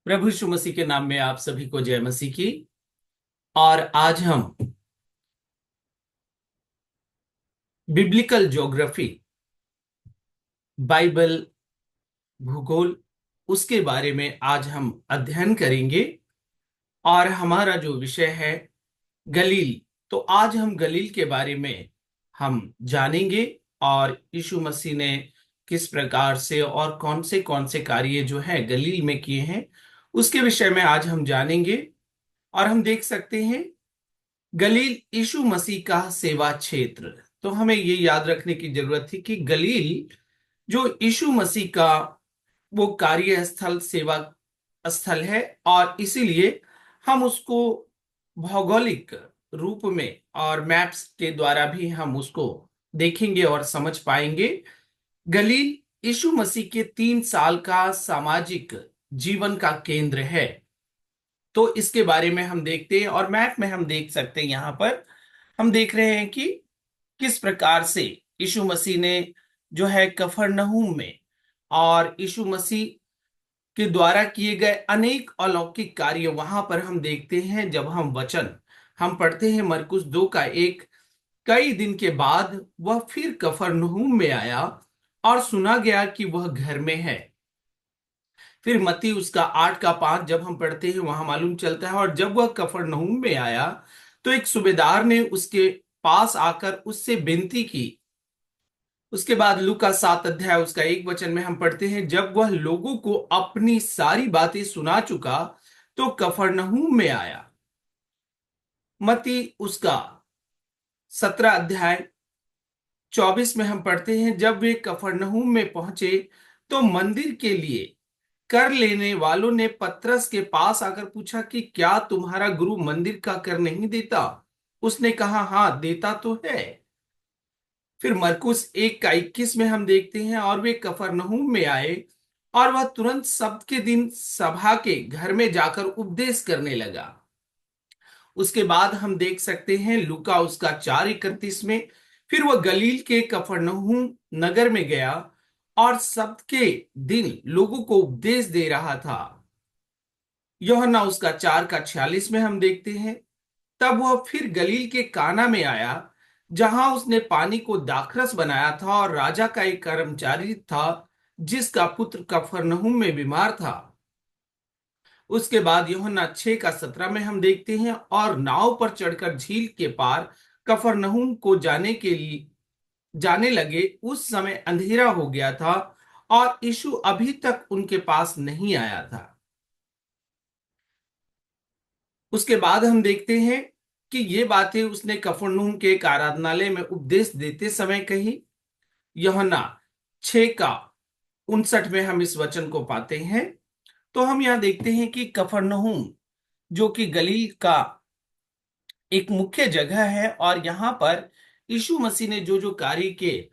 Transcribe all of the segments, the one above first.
प्रभु यीशु मसीह के नाम में आप सभी को जय मसीह की। और आज हम बिब्लिकल ज्योग्राफी, बाइबल, भूगोल, उसके बारे में आज हम अध्ययन करेंगे। और हमारा जो विषय है गलील। तो आज हम गलील के बारे में हम जानेंगे, और यीशु मसीह ने किस प्रकार से और कौन से कार्य जो है गलील में किए हैं, उसके विषय में आज हम जानेंगे। और हम देख सकते हैं गलील यीशु मसीह का सेवा क्षेत्र। तो हमें ये याद रखने की जरूरत थी कि गलील जो यीशु मसीह का वो कार्य स्थल, सेवा स्थल है। और इसीलिए हम उसको भौगोलिक रूप में और मैप्स के द्वारा भी हम उसको देखेंगे और समझ पाएंगे। गलील यीशु मसीह के 3 साल का सामाजिक जीवन का केंद्र है। तो इसके बारे में हम देखते हैं, और मैप में हम देख सकते हैं। यहाँ पर हम देख रहे हैं कि किस प्रकार से यीशु मसीह ने जो है कफरनहूम में, और यीशु मसीह के द्वारा किए गए अनेक अलौकिक कार्य वहां पर हम देखते हैं। जब हम वचन हम पढ़ते हैं मरकुस 2 का 1, कई दिन के बाद वह फिर कफरनहूम में आया और सुना गया कि वह घर में है। फिर मत्ती उसका 8 का 5 जब हम पढ़ते हैं वहां मालूम चलता है, और जब वह कफरनहूम में आया तो एक सूबेदार ने उसके पास आकर उससे विनती की। उसके बाद लूका 7 अध्याय उसका 1 वचन में हम पढ़ते हैं, जब वह लोगों को अपनी सारी बातें सुना चुका तो कफरनहूम में आया। मत्ती उसका 17 अध्याय 24 में हम पढ़ते हैं, जब वे कफरनहूम में पहुंचे तो मंदिर के लिए कर लेने वालों ने पतरस के पास आकर पूछा कि क्या तुम्हारा गुरु मंदिर का कर नहीं देता? उसने कहा, हाँ देता तो है। फिर मरकुस 1 का 21 में हम देखते हैं, और वे कफरनहूम में आए और वह तुरंत सब्त के दिन सभा के घर में जाकर उपदेश करने लगा। उसके बाद हम देख सकते हैं लूका उसका 4:31 में, फिर वह गलील के कफरनहूम नगर में गया और सब्त के दिन लोगों को उपदेश दे रहा था। यूहन्ना उसका 4 का 46 में हम देखते हैं, तब वह फिर गलील के काना में आया जहां उसने पानी को दाखरस बनाया था, और राजा का एक कर्मचारी था जिसका पुत्र कफरनहूम में बीमार था। उसके बाद यूहन्ना 6 का 17 में हम देखते हैं, और नाव पर चढ़कर झील के पार कफरनहूम को जाने लगे। उस समय अंधेरा हो गया था और यीशु अभी तक उनके पास नहीं आया था। उसके बाद हम देखते हैं कि ये बातें उसने कफरनहूम के एक आराधनालय में उपदेश देते समय कही। यूहन्ना 6 का 59 में हम इस वचन को पाते हैं। तो हम यहाँ देखते हैं कि कफरनहूम जो कि गलील का एक मुख्य जगह है, और यहाँ पर यीशु मसीह ने जो जो कार्य किए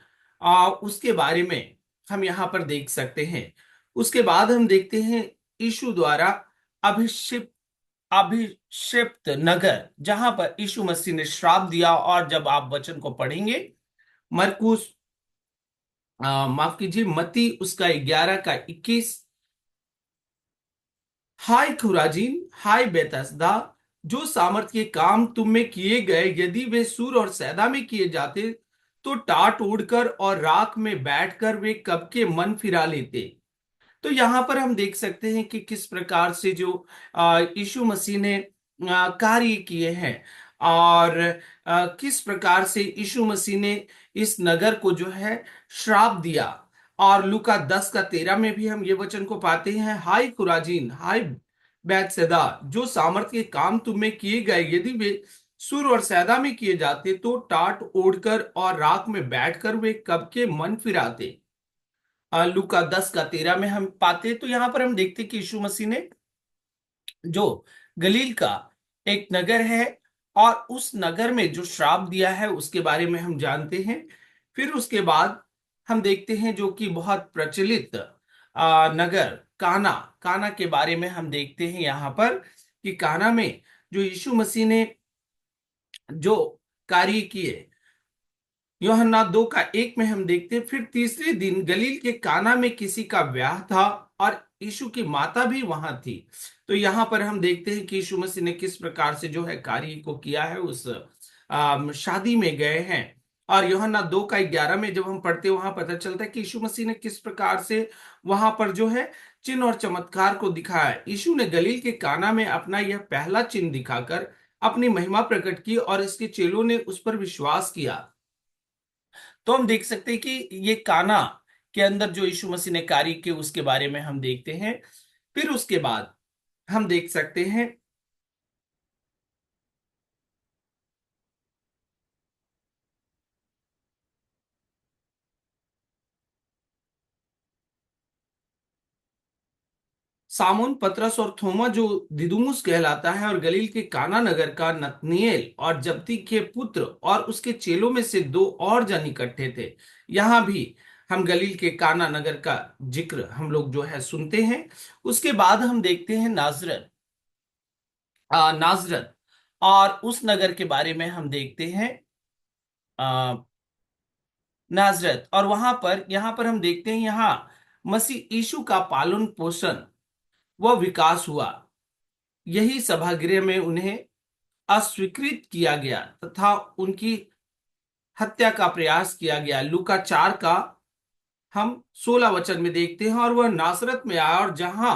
उसके बारे में हम यहाँ पर देख सकते हैं। उसके बाद हम देखते हैं यीशु द्वारा अभिषिक्त अभिषिक्त नगर, जहां पर यीशु मसीह ने श्राप दिया। और जब आप वचन को पढ़ेंगे मरकुस माफ कीजिए, मत्ती उसका 11 का 21, हाय खुराजीन, हाय बेतसदा, जो सामर्थ के काम तुम में किए गए यदि वे सूर और सैदा में किए जाते तो टाट उड़कर और राख में बैठकर वे कब के मन फिरा लेते। तो यहाँ पर हम देख सकते हैं कि किस प्रकार से जो यीशु मसीह ने कार्य किए हैं, और किस प्रकार से यीशु मसीह ने इस नगर को जो है श्राप दिया। और लूका 10 का 13 में भी हम ये वचन को पाते हैं, हाय खुराजीन, हाय बैतसैदा, जो सामर्थ के काम तुम में किए गए यदि वे सुर और सैदा में किए जाते तो टाट ओढ़कर और राख में बैठकर वे कब के मन फिराते। लूका 10 का 13 में हम पाते। तो यहाँ पर हम देखते कि यीशु मसीह ने जो गलील का एक नगर है, और उस नगर में जो श्राप दिया है उसके बारे में हम जानते हैं। फिर उसके बाद हम देखते हैं जो कि बहुत प्रचलित नगर काना, काना के बारे में हम देखते हैं यहाँ पर कि काना में जो यीशु मसीह ने जो कार्य किए, यूहन्ना 2 का 1 में हम देखते हैं, फिर तीसरे दिन गलील के काना में किसी का ब्याह था और यीशु की माता भी वहां थी। तो यहाँ पर हम देखते हैं कि यीशु मसीह ने किस प्रकार से जो है कार्य को किया है, उस शादी में गए हैं। और यूहन्ना 2 का 11 में जब हम पढ़ते हैं, वहां पता चलता है कि यीशु मसीह ने किस प्रकार से वहां पर जो है चिन्ह और चमत्कार को दिखाया। यीशु ने गलील के काना में अपना यह पहला चिन्ह दिखाकर अपनी महिमा प्रकट की और इसके चेलों ने उस पर विश्वास किया। तो हम देख सकते हैं कि ये काना के अंदर जो यीशु मसीह ने कार्य किए उसके बारे में हम देखते हैं। फिर उसके बाद हम देख सकते हैं सामोन पतरस और थोमा जो दिदुमुस कहलाता है, और गलील के काना नगर का नतनिएल और जब्दी के पुत्र और उसके चेलों में से 2 और जन इकट्ठे थे। यहाँ भी हम गलील के काना नगर का जिक्र हम लोग जो है सुनते हैं। उसके बाद हम देखते हैं नाजरत। नाजरत और उस नगर के बारे में हम देखते हैं नाजरत, और वहां पर यहाँ पर हम देखते हैं यहाँ मसीह यीशु का पालन पोषण व विकास हुआ। यही सभागृह में उन्हें अस्वीकृत किया गया तथा उनकी हत्या का प्रयास किया गया। लूका 4 का हम 16 वचन में देखते हैं, और वह नासरत में आया और जहां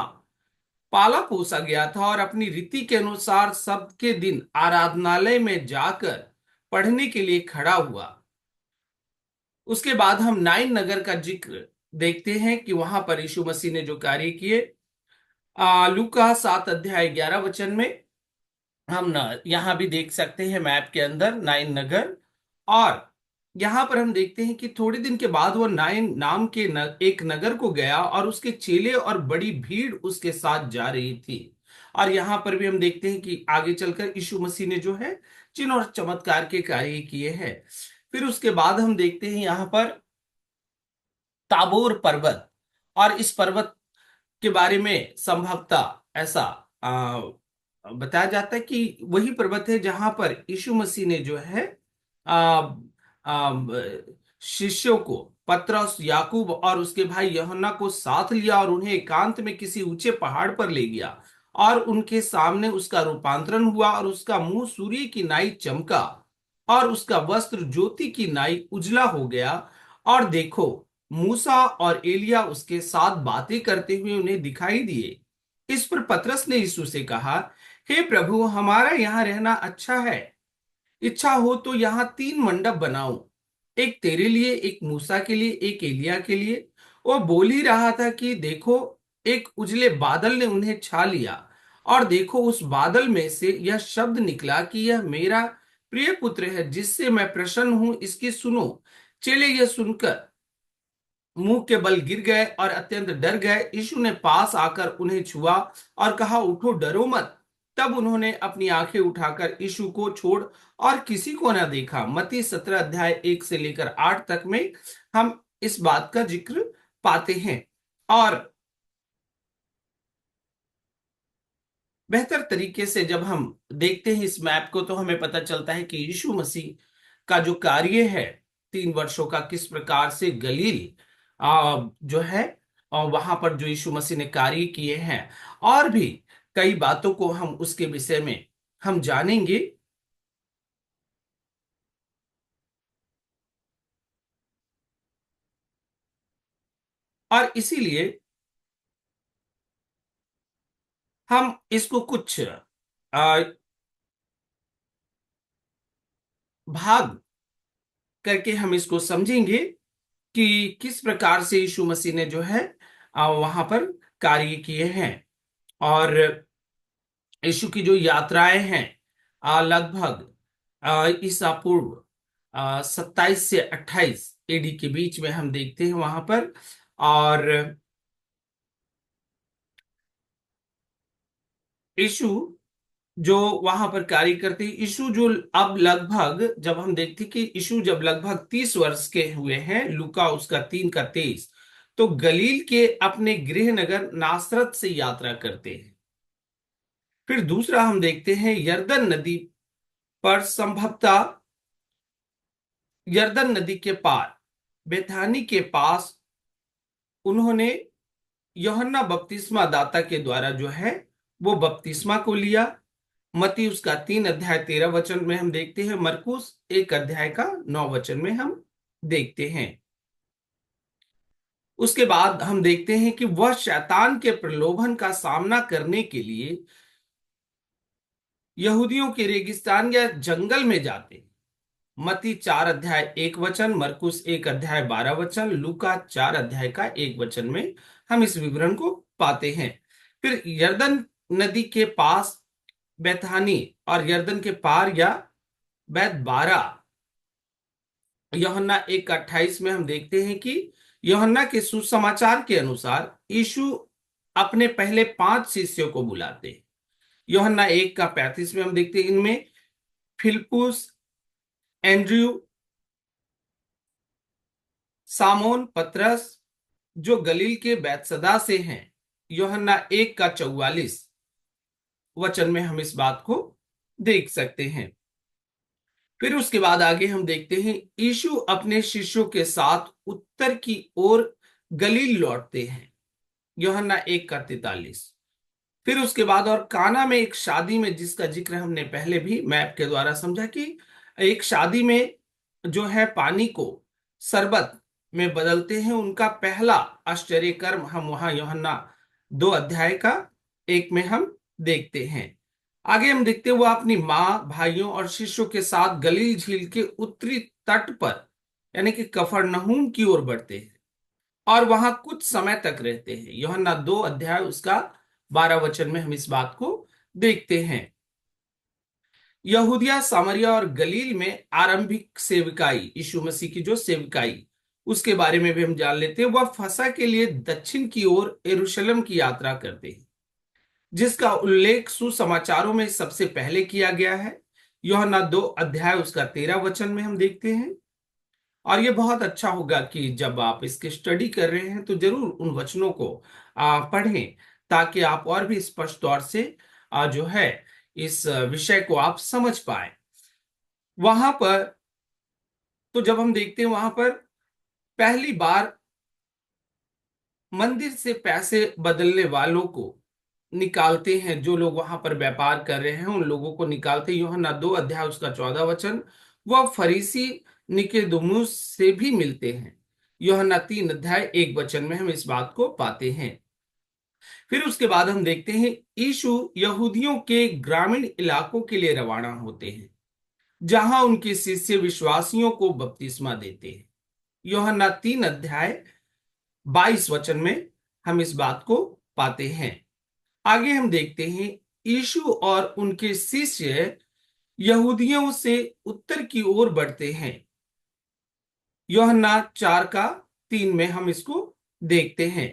पाला पोसा गया था और अपनी रीति के अनुसार सबके दिन आराधनालय में जाकर पढ़ने के लिए खड़ा हुआ। उसके बाद हम नाइन नगर का जिक्र देखते हैं कि वहां पर यीशु मसीह ने जो कार्य किए। लूका 7 अध्याय 11 वचन में हम ना यहाँ भी देख सकते हैं मैप के अंदर नाइन नगर। और यहाँ पर हम देखते हैं कि थोड़े दिन के बाद वो नाइन नाम के एक नगर को गया और उसके चेले और बड़ी भीड़ उसके साथ जा रही थी। और यहाँ पर भी हम देखते हैं कि आगे चलकर यीशु मसीह ने जो है चिन्ह और चमत्कार के कार्य किए हैं। फिर उसके बाद हम देखते हैं यहाँ पर ताबोर पर्वत। और इस पर्वत के बारे में संभवतः ऐसा बताया जाता है कि वही पर्वत है जहां पर यीशु मसीह ने जो है आ, आ, शिष्यों को, पतरस, याकूब और उसके भाई यूहन्ना को साथ लिया और उन्हें एकांत में किसी ऊंचे पहाड़ पर ले गया। और उनके सामने उसका रूपांतरण हुआ और उसका मुंह सूर्य की नाई चमका और उसका वस्त्र ज्योति की नाई उजला हो गया। और देखो, मूसा और एलिया उसके साथ बातें करते हुए उन्हें दिखाई दिए। इस पर पतरस ने यीशु से कहा, हे प्रभु, हमारा यहाँ रहना अच्छा है। इच्छा हो तो यहाँ 3 मंडप बनाओ, एक तेरे लिए, एक मूसा के लिए, एक एलिया के लिए। वो बोल ही रहा था कि देखो, एक उजले बादल ने उन्हें छा लिया, और देखो उस बादल में से यह शब्द निकला कि यह मेरा प्रिय पुत्र है जिससे मैं प्रसन्न हूं, इसकी सुनो। चेले यह सुनकर मुंह के बल गिर गए और अत्यंत डर गए। यीशु ने पास आकर उन्हें छुआ और कहा, उठो, डरो मत। तब उन्होंने अपनी आंखें उठाकर यीशु को छोड़ और किसी को न देखा। मत्ती 17 अध्याय 1 से लेकर 8 तक में हम इस बात का जिक्र पाते हैं। और बेहतर तरीके से जब हम देखते हैं इस मैप को, तो हमें पता चलता है कि यीशु मसीह का जो कार्य है 3 वर्षों का, किस प्रकार से गलील जो है वहां पर जो यीशु मसीह ने कार्य किए हैं, और भी कई बातों को हम उसके विषय में हम जानेंगे। और इसीलिए हम इसको कुछ भाग करके हम इसको समझेंगे कि किस प्रकार से यीशु मसीह ने जो है वहां पर कार्य किए हैं। और यीशु की जो यात्राएं हैं लगभग ईसा पूर्व 27 से 28 एडी के बीच में हम देखते हैं वहां पर। और यीशु जो वहां पर कार्य करते हैं, यीशु जो अब लगभग जब हम देखते हैं कि यीशु जब लगभग 30 वर्ष के हुए हैं, लूका उसका 3 का 23, तो गलील के अपने गृह नगर नासरत से यात्रा करते हैं। फिर दूसरा हम देखते हैं यरदन नदी पर संभवतः यरदन नदी के पार बेथानी के पास उन्होंने यूहन्ना बपतिस्मा दाता के द्वारा जो है वो बपतिस्मा को लिया। मत्ती उसका 3 अध्याय 13 वचन में हम देखते हैं, मरकुस 1 अध्याय का 9 वचन में हम देखते हैं। उसके बाद हम देखते हैं कि वह शैतान के प्रलोभन का सामना करने के लिए यहूदियों के रेगिस्तान या जंगल में जाते। मत्ती 4 अध्याय 1 वचन, मरकुस 1 अध्याय 12 वचन, लूका 4 अध्याय का 1 वचन में हम इस विवरण को पाते हैं। फिर यरदन नदी के पास बैथानी और यरदन के पार या बैत बारा, यूहन्ना 1 का 28 में हम देखते हैं कि यूहन्ना के सुसमाचार के अनुसार यीशु अपने पहले 5 शिष्यों को बुलाते हैं। यूहन्ना 1 का 35 में हम देखते हैं इनमें फिलिप्पुस, एंड्रयू, सामोन पतरस जो गलील के बैतसदा से हैं। यूहन्ना 1 का 44 वचन में हम इस बात को देख सकते हैं। फिर उसके बाद आगे हम देखते हैं यीशु अपने शिष्यों के साथ उत्तर की ओर गलील लौटते हैं। यूहन्ना 1 का 43। फिर उसके बाद और काना में एक शादी में, जिसका जिक्र हमने पहले भी मैप के द्वारा समझा कि एक शादी में जो है पानी को शरबत में बदलते हैं, उनका पहला आश्चर्य कर्म हम वहां यूहन्ना 2 अध्याय का 1 में हम देखते हैं। आगे हम देखते हैं वो अपनी माँ, भाइयों और शिष्यों के साथ गलील झील के उत्तरी तट पर यानी कि कफरनहूम की ओर बढ़ते हैं और वहां कुछ समय तक रहते हैं। यूहन्ना 2 अध्याय उसका 12 वचन में हम इस बात को देखते हैं। यहूदिया, सामरिया और गलील में आरंभिक सेवकाई, यीशु मसीह की जो सेवकाई, उसके बारे में भी हम जान लेते हैं। वह फसह के लिए दक्षिण की ओर यरूशलेम की यात्रा करते हैं, जिसका उल्लेख सुसमाचारों में सबसे पहले किया गया है। यूहन्ना 2 अध्याय उसका 13 वचन में हम देखते हैं। और ये बहुत अच्छा होगा कि जब आप इसके स्टडी कर रहे हैं तो जरूर उन वचनों को पढ़ें, ताकि आप और भी स्पष्ट तौर से जो है इस विषय को आप समझ पाए। वहां पर तो जब हम देखते हैं वहां पर पहली बार मंदिर से पैसे बदलने वालों को निकालते हैं, जो लोग वहां पर व्यापार कर रहे हैं उन लोगों को निकालते हैं। यूहन्ना 2 अध्याय उसका 14 वचन। वह फरीसी निकोदेमुस से भी मिलते हैं। यूहन्ना 3 अध्याय 1 वचन में हम इस बात को पाते हैं। फिर उसके बाद हम देखते हैं यीशु यहूदियों के ग्रामीण इलाकों के लिए रवाना होते हैं, जहां उनके शिष्य विश्वासियों को बपतिस्मा देते हैं। यूहन्ना 3 अध्याय 22 वचन में हम इस बात को पाते हैं। आगे हम देखते हैं यीशु और उनके शिष्य यहूदियों से उत्तर की ओर बढ़ते हैं। यूहन्ना 4 का 3 में हम इसको देखते हैं।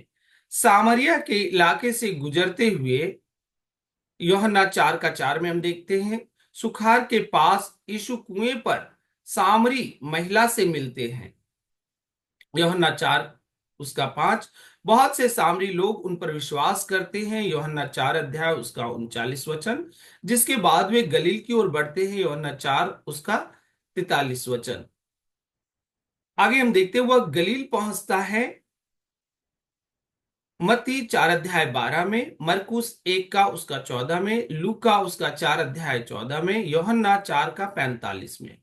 सामरिया के इलाके से गुजरते हुए यूहन्ना 4 का 4 में हम देखते हैं सुखार के पास यीशु कुएं पर सामरी महिला से मिलते हैं। यूहन्ना 4 उसका 5। बहुत से सामरी लोग उन पर विश्वास करते हैं। यूहन्ना 4 अध्याय उसका 39 वचन। जिसके बाद वे गलील की ओर बढ़ते हैं। यूहन्ना 4 उसका 43 वचन। आगे हम देखते हैं वह गलील पहुंचता है मत्ती 4 अध्याय 12 में, मरकुस 1 का उसका 14 में, लूका उसका 4 अध्याय 14 में, यूहन्ना 4 का 45 में,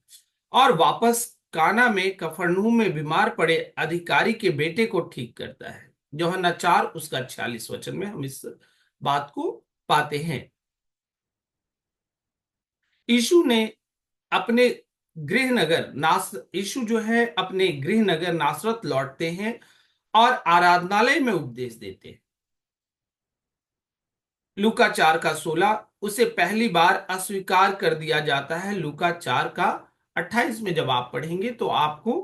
और वापस काना में कफरनहूम में बीमार पड़े अधिकारी के बेटे को ठीक करता है। यूहन्ना 4 उसका 46 वचन में हम इस बात को पाते हैं। यीशु ने अपने यीशु जो है अपने गृह नगर नासरत लौटते हैं और आराधनालय में उपदेश देते हैं। लूका 4 का 16 उसे पहली बार अस्वीकार कर दिया जाता है। लूका 4 का 28 में जब आप पढ़ेंगे तो आपको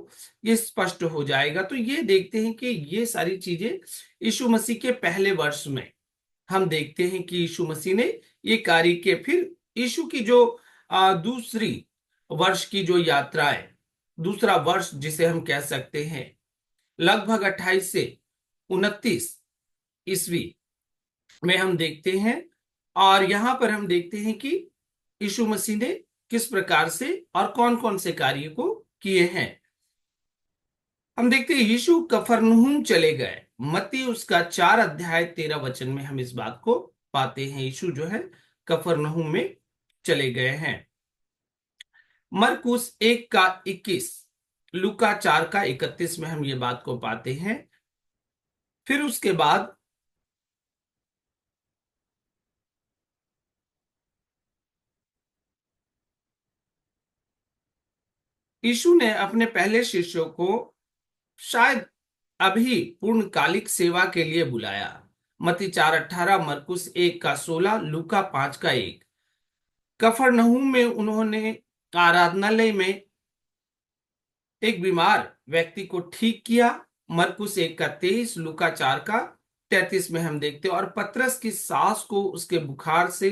ये स्पष्ट हो जाएगा। तो ये देखते हैं कि ये सारी चीजें यीशु मसीह के पहले वर्ष में हम देखते हैं कि यीशु मसीह ने ये कार्य किए। फिर यीशु की जो दूसरी वर्ष की जो यात्रा है, दूसरा वर्ष जिसे हम कह सकते हैं, लगभग 28 से 29 ईस्वी में हम देखते हैं। और यहां पर हम देखते हैं कि यीशु मसीह ने किस प्रकार से और कौन कौन से कार्य को किए हैं। हम देखते हैं यीशु कफरनहूम चले गए। मत्ती उसका 4 अध्याय 13 वचन में हम इस बात को पाते हैं। यीशु जो है कफरनहूम में चले गए हैं। मरकुस 1 का 21, लूका 4 का 31 में हम ये बात को पाते हैं। फिर उसके बाद यीशु ने अपने पहले शिष्यों को शायद अभी पूर्णकालिक सेवा के लिए बुलाया। मत्ती 4:18, मरकुस 1 का 16, लूका 5 का 1। कफरनहूम में उन्होंने आराधनालय में एक बीमार व्यक्ति को ठीक किया। मरकुस 1 का 23, लूका 4 का 33 में हम देखते हैं। और पतरस की सास को उसके बुखार से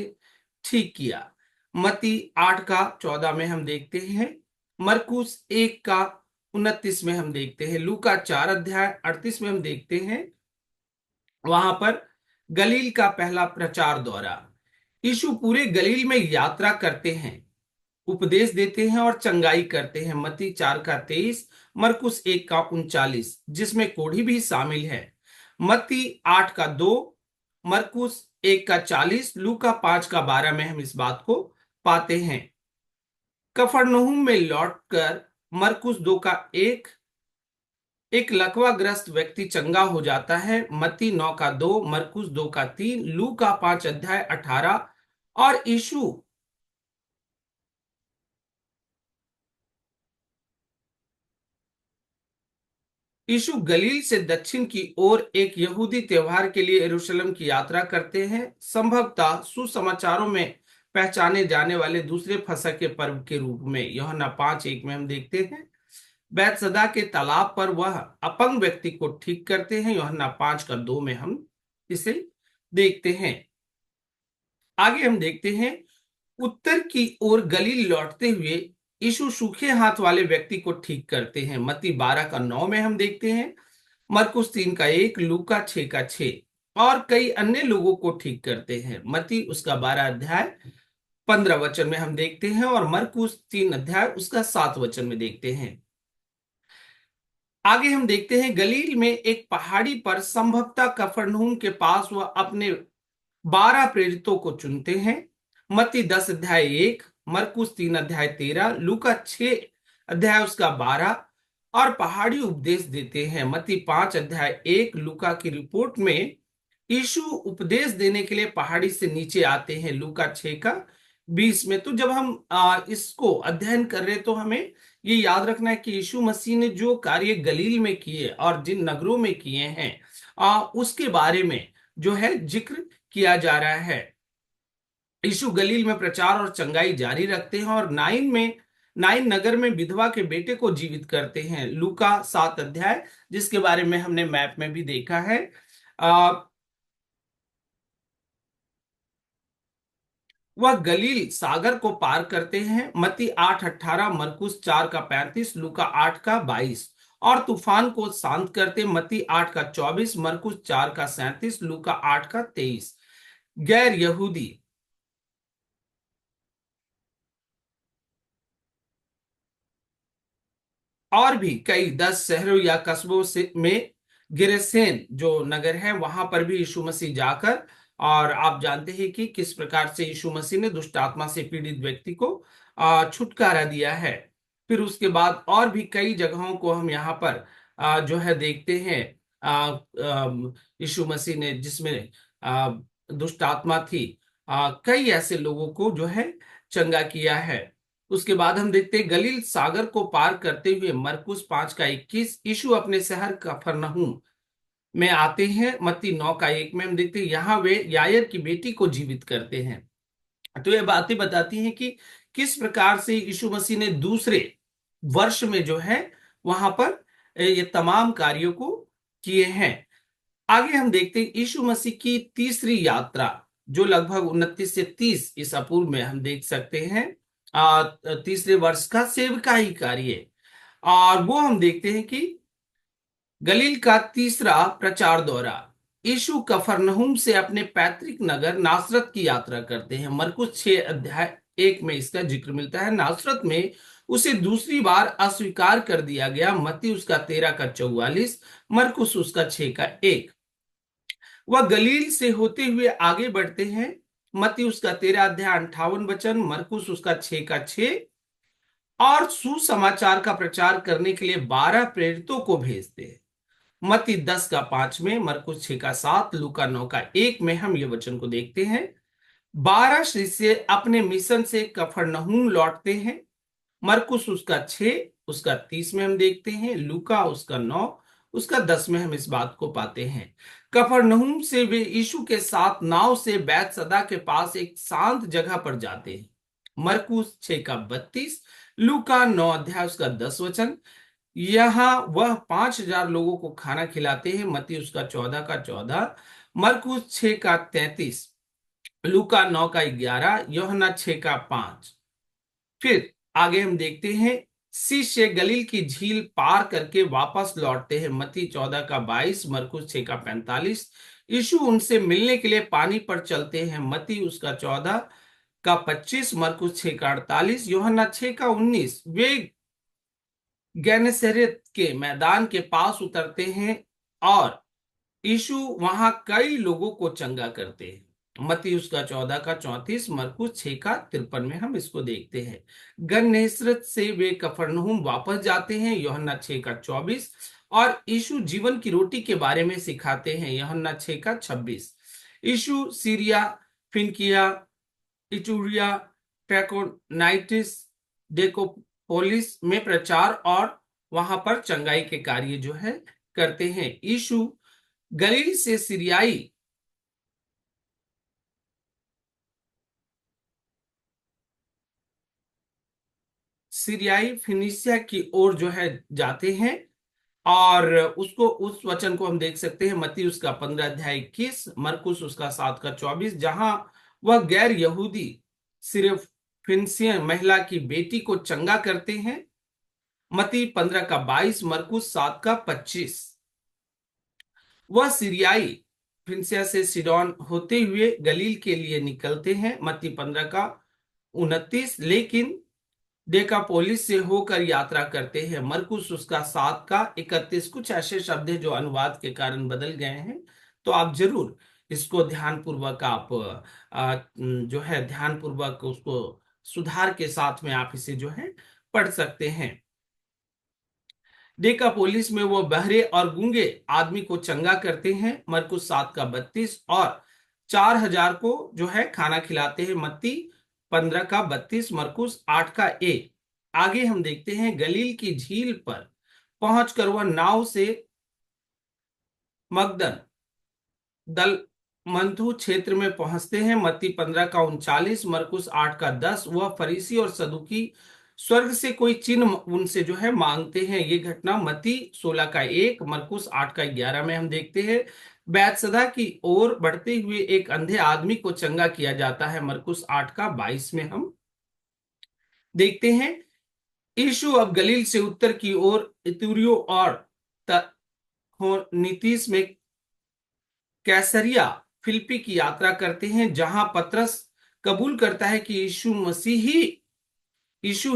ठीक किया। मत्ती 8 का 14 में हम देखते हैं। मरकुस 1 का 29 में हम देखते हैं। लूका 4 अध्याय 38 में हम देखते हैं। वहां पर गलील का पहला प्रचार दौरा। यीशु पूरे गलील में यात्रा करते हैं, उपदेश देते हैं और चंगाई करते हैं। मत्ती 4 का 23, मरकुस 1 का 39, जिसमें कोढ़ी भी शामिल है। मत्ती 8 का 2, मरकुस 1 का 40, लूका 5 का 12 में हम इस बात को पाते हैं। कफरनहूम में लौटकर मरकुस 2 का 1, एक लकवाग्रस्त व्यक्ति चंगा हो जाता है। मत्ती 9 का 2, मरकुस 2 का 3, लूका 5 अध्याय 18। और यीशु गलील से दक्षिण की ओर एक यहूदी त्योहार के लिए यरूशलेम की यात्रा करते हैं, संभवतः सुसमाचारों में पहचाने जाने वाले दूसरे फसह के पर्व के रूप में। यूहन्ना 5:1 में हम देखते हैं बैतसदा के तालाब पर वह अपंग व्यक्ति को ठीक करते हैं। यूहन्ना 5 का 2 में हम इसे देखते हैं। आगे हम देखते हैं उत्तर की ओर गलील लौटते हुए यीशु सूखे हाथ वाले व्यक्ति को ठीक करते हैं। मत्ती 12 का 9 में हम देखते हैं। मरकुस 3 का 1, लूका 6 का 6 और कई अन्य लोगों को ठीक करते हैं। मत्ती उसका 12 अध्याय 15 वचन में हम देखते हैं और मरकुस 3 अध्याय उसका 7 वचन में देखते हैं। आगे हम देखते हैं गलील में एक पहाड़ी पर संभवतः कफरनहूम के पास वह अपने 12 प्रेरितों को चुनते हैं। मत्ती 10 अध्याय 1, मरकुस 3 अध्याय 13, लूका 6 अध्याय उसका 12 और पहाड़ी उपदेश देते हैं। मत्ती 5 अध्याय 1, लूका की रिपोर्ट में यीशु उपदेश देने के लिए पहाड़ी से नीचे आते हैं। लूका 6 का 20 में। तो जब हम इसको अध्ययन कर रहे तो हमें ये याद रखना है कि यीशु मसीह ने जो कार्य गलील में किए और जिन नगरों में किए हैं उसके बारे में जो है जिक्र किया जा रहा है। यीशु गलील में प्रचार और चंगाई जारी रखते हैं और नाइन नगर में विधवा के बेटे को जीवित करते हैं। लूका 7 अध्याय, जिसके बारे में हमने मैप में भी देखा है। वह गलील सागर को पार करते हैं। मत्ती 8:18, मरकुस 4 का 35, लूका 8 का 22 और तूफान को शांत करते। मत्ती 8 का 24, मरकुस 4 का 37, लूका 8 का 23। गैर यहूदी और भी कई 10 शहरों या कस्बों से में गिरसेन जो नगर है वहां पर भी यीशु मसीह जाकर, और आप जानते हैं कि किस प्रकार से यीशु मसीह ने दुष्ट आत्मा से पीड़ित व्यक्ति को छुटकारा दिया है। फिर उसके बाद और भी कई जगहों को हम यहाँ पर जो है देखते हैं। यीशु मसीह ने जिसमें आ, दुष्ट आत्मा थी, कई ऐसे लोगों को जो है चंगा किया है। उसके बाद हम देखते हैं गलील सागर को पार करते हुए मरकुस 5 का 21 यीशु अपने शहर कफरनहूम में आते हैं। मत्ती 9 का 1 में हम देखते हैं यहाँ वे यायर की बेटी को जीवित करते हैं। तो ये बातें बताती हैं कि किस प्रकार से यीशु मसीह ने दूसरे वर्ष में जो है वहां पर ये तमाम कार्यों को किए हैं। आगे हम देखते हैं यीशु मसीह की तीसरी यात्रा, जो लगभग 29 से 30 ईसा पूर्व में हम देख सकते हैं। तीसरे वर्ष का सेवकाई कार्य, और वो हम देखते हैं कि गलील का तीसरा प्रचार दौरा। यीशु कफरनहूम से अपने पैतृक नगर नासरत की यात्रा करते हैं। मरकुस 6 अध्याय 1 में इसका जिक्र मिलता है। नासरत में उसे दूसरी बार अस्वीकार कर दिया गया। मत्ती उसका 13 का 44, मरकुस उसका 6 का 1। वह गलील से होते हुए आगे बढ़ते हैं। मत्ती उसका 13 अध्याय 58 वचन, मरकुस उसका 6 का 6, और सुसमाचार का प्रचार करने के लिए 12 प्रेरितों को भेजते हैं। मत्ती 10 का 5 में, मरकुस 6 का 7, लूका 9 का 1 में हम ये वचन को देखते हैं। 12 शिष्य अपने मिशन से कफरनहूम लौटते हैं। मरकुस उसका 6 उसका 30 में हम देखते हैं, लूका उसका 9 उसका 10 में हम इस बात को पाते हैं। कफरनहूम से वे यीशु के साथ नाव से बैतसदा के पास एक शांत जगह पर जाते हैं। मरकुस 6 का 32, लूका 9 अध्याय उसका 10 वचन। यहाँ वह 5,000 लोगों को खाना खिलाते हैं। मत्ती उसका 14 का 14, मरकुस 6 का 33, लूका 9 का 11, यूहन्ना 6 का 5। फिर आगे हम देखते हैं, शिष्य गलील की झील पार करके वापस लौटते हैं। मत्ती 14 का 22, मरकुस 6 का 45। यीशु उनसे मिलने के लिए पानी पर चलते हैं। मत्ती उसका 14 का 25, मरकुस 6 का 48, यूहन्ना 6 का 19। वे गेनेसरेत के मैदान के पास उतरते हैं और यीशु वहां कई लोगों को चंगा करते हैं। मत्ती उसका 14 का 34, मरकुस 6 का 53 में हम इसको देखते हैं। गन्नेसरत से वे कफरनहूम वापस जाते हैं। यूहन्ना 6 का 24, और यीशु जीवन की रोटी के बारे में सिखाते हैं। यूहन्ना 6 का 26। यीशु सीरिया, फिनकिया, इटूरिया, ट्रैकोनाइटिस, डेकोपोलिस में प्रचार और वहां पर चंगाई के कार्य जो है करते हैं। यीशु गलील से सीरियाई फिनिशिया की ओर जो है जाते हैं, और उसको उस वचन को हम देख सकते हैं। मत्ती उसका 15 अध्याय 21, मरकुस उसका 7 का 24, जहां वह गैर यहूदी सिर्फ फिनिशियन महिला की बेटी को चंगा करते हैं। मत्ती 15 का 22, मरकुस 7 का 25। वह सीरियाई फिनिशिया से सीडोन होते हुए गलील के लिए निकलते हैं। मत्ती 15 का 29, लेकिन डेकापोलिस से होकर यात्रा करते हैं। मरकुस उसका 7 का 31। कुछ ऐसे शब्द हैं जो अनुवाद के कारण बदल गए हैं, तो आप जरूर इसको ध्यान पूर्वक आप जो है ध्यान पूर्वक उसको सुधार के साथ में आप इसे जो है पढ़ सकते हैं। डेकापोलिस में वो बहरे और गूंगे आदमी को चंगा करते हैं। मरकुस 7 का 32, और 4,000 को जो है खाना खिलाते हैं। मत्ती 15 का 32, मरकुस 8 का 1। आगे हम देखते हैं, गलील की झील पर पहुंचकर वह नाव से मगदन दल मंथु क्षेत्र में पहुंचते हैं। मत्ती 15 का 39, मरकुस 8 का 10। वह फरीसी और सदुकी स्वर्ग से कोई चिन्ह उनसे जो है मांगते हैं। ये घटना मत्ती 16 का 1, मरकुस 8 का 11 में हम देखते हैं। बैतसदा की ओर बढ़ते हुए एक अंधे आदमी को चंगा किया जाता है। मरकुस 8 का 22 में हम देखते हैं। यीशु अब गलील से उत्तर की ओर इतुरियो और नीतीश में कैसरिया फिलिप्पी की यात्रा करते हैं, जहां पतरस कबूल करता है कि यीशु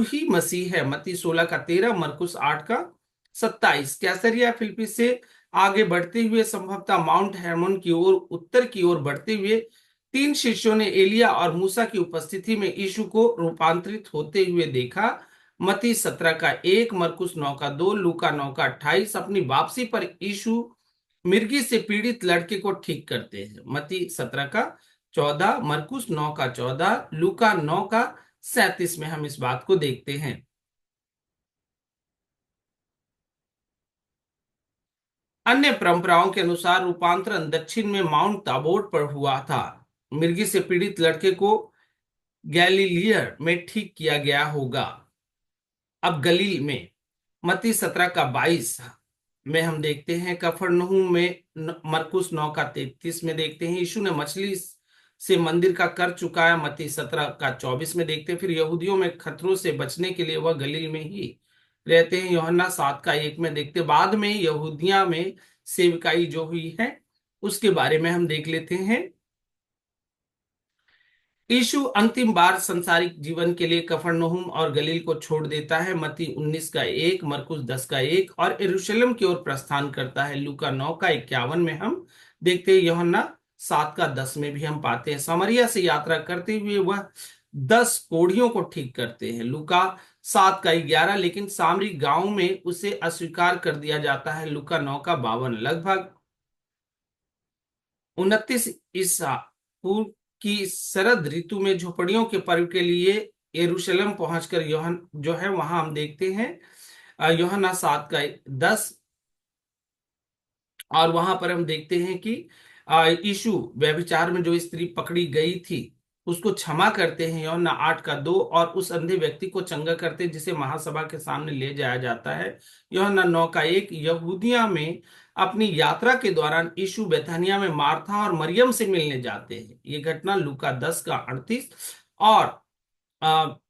ही मसीह है। मत्ती 16 का 13, मरकुस 8 का 27। कैसरिया फिलिप्पी से आगे बढ़ते हुए संभवतः माउंट हेर्मोन की ओर उत्तर की ओर बढ़ते हुए 3 शिष्यों ने एलिया और मूसा की उपस्थिति में यीशु को रूपांतरित होते हुए देखा। मत्ती 17 का 1, मरकुस 9 का 2, लूका 9 का 28। अपनी वापसी पर यीशु मिर्गी से पीड़ित लड़के को ठीक करते हैं। मत्ती 17 का 14, मरकुस 9 का 14, लूका 9 का 37 में हम इस बात को देखते हैं। अन्य परंपराओं के अनुसार रूपांतरण दक्षिण में माउंट ताबोर पर हुआ था। मिर्गी से पीड़ित लड़के को गैलीलियर में ठीक किया गया होगा। अब गलील में मत्ती 17 का 22 में हम देखते हैं। कफरनहूम में मरकुस 9 का 33 में देखते हैं, यीशु ने मछली से मंदिर का कर चुकाया। मत्ती 17 का 24 में देखते हैं। फिर यहूदियों में खतरों से बचने के लिए वह गलील में ही रहते हैं। यूहन्ना 7 का 1 में देखते हैं। बाद में यहूदिया में सेवकाई जो हुई है उसके बारे में हम देख लेते हैं। यीशु अंतिम बार संसारिक जीवन के लिए कफरनहूम और गलील को छोड़ देता है। मत्ती 19 का 1, मरकुस 10 का 1, और यरूशलेम की ओर प्रस्थान करता है। लूका 9 का 51 में हम देखते हैं। यूहन्ना 7 का 10 में भी हम पाते हैं। समरिया से यात्रा करते हुए वह 10 कोढ़ियों को ठीक करते हैं। लूका 7 का 11, लेकिन सामरी गांव में उसे अस्वीकार कर दिया जाता है। लूका 9 का 52, लगभग 29 ईसा पूर्व की शरद ऋतु में झोपड़ियों के पर्व के लिए यरूशलेम पहुंचकर यूहन जो है वहां हम देखते हैं यूहन्ना 7 का 10, और वहां पर हम देखते हैं कि यीशु व्यभिचार में जो स्त्री पकड़ी गई थी उसको क्षमा करते हैं। यूहन्ना 8 का 2, और उस अंधे व्यक्ति को चंगा करते हैं जिसे महासभा के सामने ले जाया जाता है। यूहन्ना 9 का 1, यहूदिया में अपनी यात्रा के दौरान यीशु बेथानिया में मार्था और मरियम से मिलने जाते हैं। ये घटना लूका 10 का 38, और अ,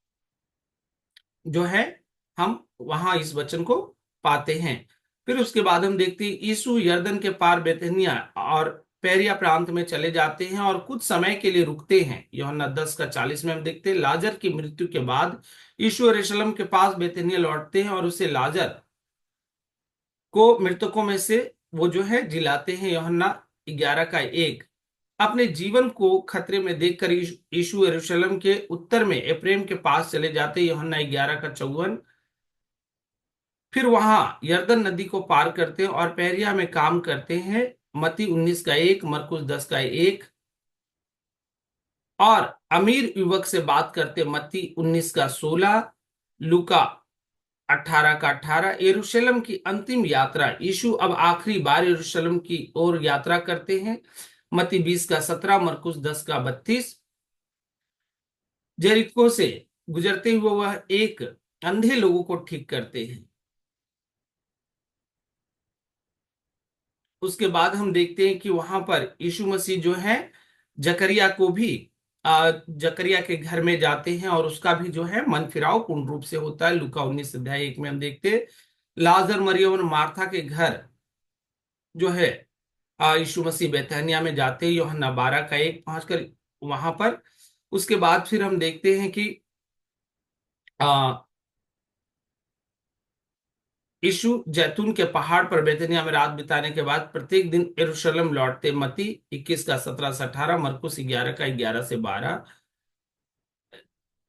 जो है हम वहां इस वचन को पाते हैं। फिर उसके बाद हम देखते हैं यीशु यरदन के पार बेतनिया और पेरिया प्रांत में चले जाते हैं और कुछ समय के लिए रुकते हैं। यूहन्ना 10 का 40 में हम देखते हैं लाजर की मृत्यु के बाद यीशु यरूशलेम के पास बेतनिया लौटते हैं और उसे लाजर को मृतकों में से वो जो है जिलाते हैं। यूहन्ना 11 का 1, अपने जीवन को खतरे में देखकर यीशु यरूशलेम के उत्तर में एफ्रेम के पास चले जाते हैं। यूहन्ना 11 का 54, फिर वहां यरदन नदी को पार करते हैं और पहरिया में काम करते हैं। मत्ती 19 का 1, मरकुस 10 का 1, और अमीर युवक से बात करते मत्ती 19 का 16, लूका 18 का 18। यरूशलेम की अंतिम यात्रा, यीशु अब आखिरी बार यरूशलेम की ओर यात्रा करते हैं। मत्ती 20 का 17, मरकुस 10 का 32। जेरिको से गुजरते हुए वह एक अंधे लोगों को ठीक करते हैं। उसके बाद हम देखते हैं कि वहां पर यीशु मसीह जो है जकरिया को भी जकरिया के घर में जाते हैं और उसका भी जो है मन फिराव पूर्ण रूप से होता है। लूका 19 अध्याय 1 में हम देखते हैं लाजर, मरियम और मार्था के घर जो है यीशु मसीह बैतनिया में जाते हैं। यूहन्ना 12 का 1 पहुंचकर वहां पर उसके बाद फिर हम देखते हैं कि यीशु जैतून के पहाड़ पर बैतनिया में रात बिताने के बाद प्रत्येक दिन यरूशलेम लौटते। मत्ती 21 का 17 से 18, मरकुस 11 का 11 से 12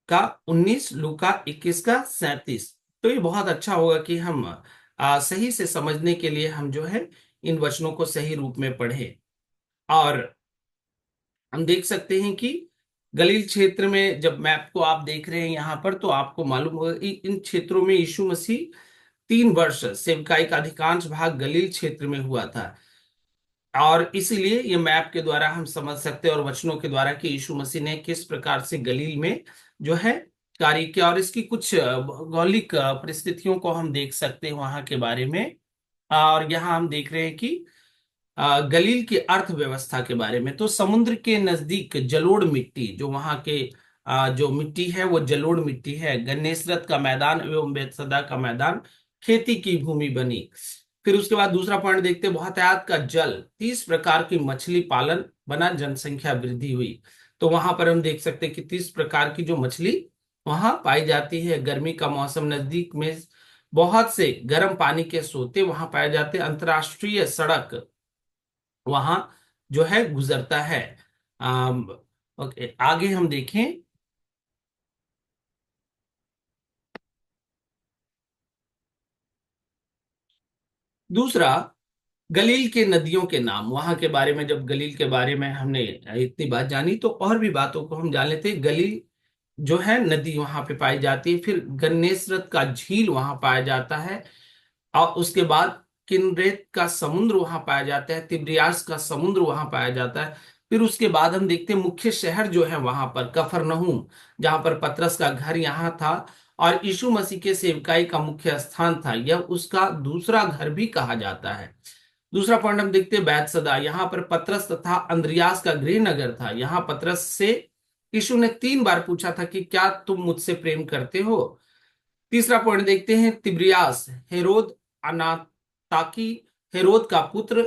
का 19, लूका 21 का 37। तो ये बहुत अच्छा होगा कि हम सही से समझने के लिए हम जो है इन वचनों को सही रूप में पढ़ें। और हम देख सकते हैं कि गलील क्षेत्र में जब मैप को आप देख रहे हैं यहाँ पर, तो आपको मालूम होगा कि इन क्षेत्रों में यीशु मसीह 3 वर्ष सेवकाई का अधिकांश भाग गलील क्षेत्र में हुआ था। और इसीलिए ये मैप के द्वारा हम समझ सकते हैं और वचनों के द्वारा कि यीशु मसीह ने किस प्रकार से गलील में जो है कार्य किया, और इसकी कुछ भौगोलिक परिस्थितियों को हम देख सकते हैं वहां के बारे में। और यहाँ हम देख रहे हैं कि गलील की अर्थव्यवस्था के बारे में। तो समुद्र के नजदीक जलोढ़ मिट्टी, जो वहां के जो मिट्टी है वो जलोढ़ मिट्टी है। गन्नेसरत का मैदान एवं बेतसदा का मैदान खेती की भूमि बनी। फिर उसके बाद दूसरा पॉइंट देखते हैं, बहुतायत का जल, 30 प्रकार की मछली पालन बना, जनसंख्या वृद्धि हुई। तो वहां पर हम देख सकते हैं कि 30 प्रकार की जो मछली वहां पाई जाती है। गर्मी का मौसम, नजदीक में बहुत से गर्म पानी के सोते वहां पाए जाते हैं। अंतरराष्ट्रीय सड़क वहां जो है गुजरता है। आम, ओके, आगे हम देखें। दूसरा, गलील के नदियों के नाम। वहां के बारे में, जब गलील के बारे में हमने इतनी बात जानी तो और भी बातों को हम जान लेते हैं। गलील जो है नदी वहां पे पाई जाती है। फिर गन्नेसरत का झील वहां पाया जाता है, और उसके बाद किनरेत का समुद्र वहां पाया जाता है। तिब्रियास का समुद्र वहां पाया जाता है। फिर उसके बाद हम देखते हैं मुख्य शहर जो है वहां पर कफरनहूम, जहां पर पतरस का घर यहाँ था और यीशु मसीह के सेवकाई का मुख्य स्थान था, यह उसका दूसरा घर भी कहा जाता है। दूसरा पॉइंट हम देखते हैं बैतसदा, यहाँ पर पतरस तथा अंद्रियास का गृह नगर था। यहाँ पतरस से यीशु ने 3 बार पूछा था कि क्या तुम मुझसे प्रेम करते हो। तीसरा पॉइंट देखते हैं, तिब्रियास हेरोद अनाताकी, हेरोद का पुत्र,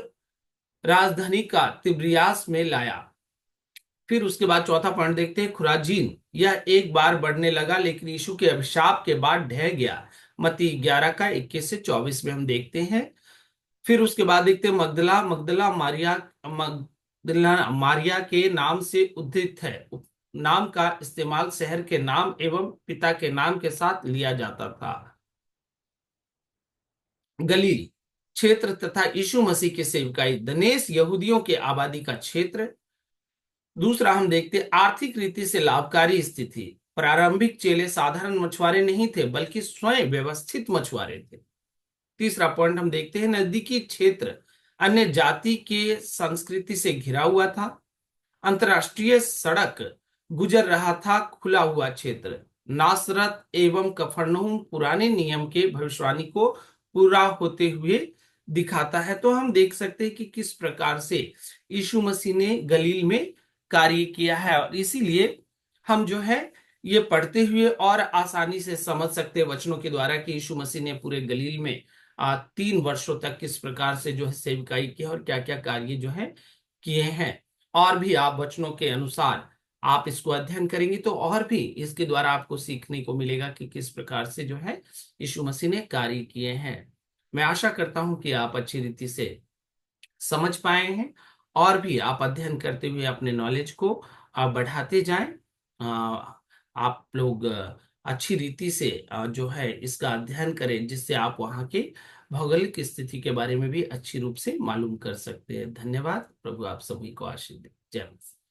राजधानी का तिब्रियास में लाया। फिर उसके बाद चौथा पॉइंट देखते हैं, खुराजीन, यह एक बार बढ़ने लगा लेकिन यीशु के अभिशाप के बाद ढह गया। मत्ती 11 का 21 से 24 में हम देखते हैं। फिर उसके बाद देखते हैं, Magdala Magdala Maria, Magdala Maria के नाम से उद्धृत है। नाम का इस्तेमाल शहर के नाम एवं पिता के नाम के साथ लिया जाता था। गलील क्षेत्र तथा यीशु मसीह की सेवकाई, दनेस यहूदियों के आबादी का क्षेत्र। दूसरा हम देखते हैं, आर्थिक रीति से लाभकारी स्थिति, प्रारंभिक चेले साधारण मछुआरे नहीं थे बल्कि स्वयं व्यवस्थित मछुआरे थे। तीसरा पॉइंट हम देखते हैं, नजदीकी क्षेत्र अन्य जाति के संस्कृति से घिरा हुआ था। अंतरराष्ट्रीय सड़क गुजर रहा था, खुला हुआ क्षेत्र। नासरत एवं कफरनहूम पुराने नियम के भविष्यवाणी को पूरा होते हुए दिखाता है। तो हम देख सकते हैं कि किस प्रकार से यीशु मसीह ने गलील में कार्य किया है, और इसीलिए हम जो है ये पढ़ते हुए और आसानी से समझ सकते हैं वचनों के द्वारा कि यीशु मसीह ने पूरे गलील में 3 वर्षों तक किस प्रकार से जो है सेवकाई की और क्या क्या कार्य जो है किए हैं। और भी आप वचनों के अनुसार आप इसको अध्ययन करेंगे तो और भी इसके द्वारा आपको सीखने को मिलेगा कि किस प्रकार से जो है यीशु मसीह ने कार्य किए हैं। मैं आशा करता हूं कि आप अच्छी रीति से समझ पाए हैं, और भी आप अध्ययन करते हुए अपने नॉलेज को आप बढ़ाते जाएं। आप लोग अच्छी रीति से जो है इसका अध्ययन करें, जिससे आप वहाँ के भौगोलिक स्थिति के बारे में भी अच्छी रूप से मालूम कर सकते हैं। धन्यवाद। प्रभु आप सभी को आशीष दे। जय मसीह।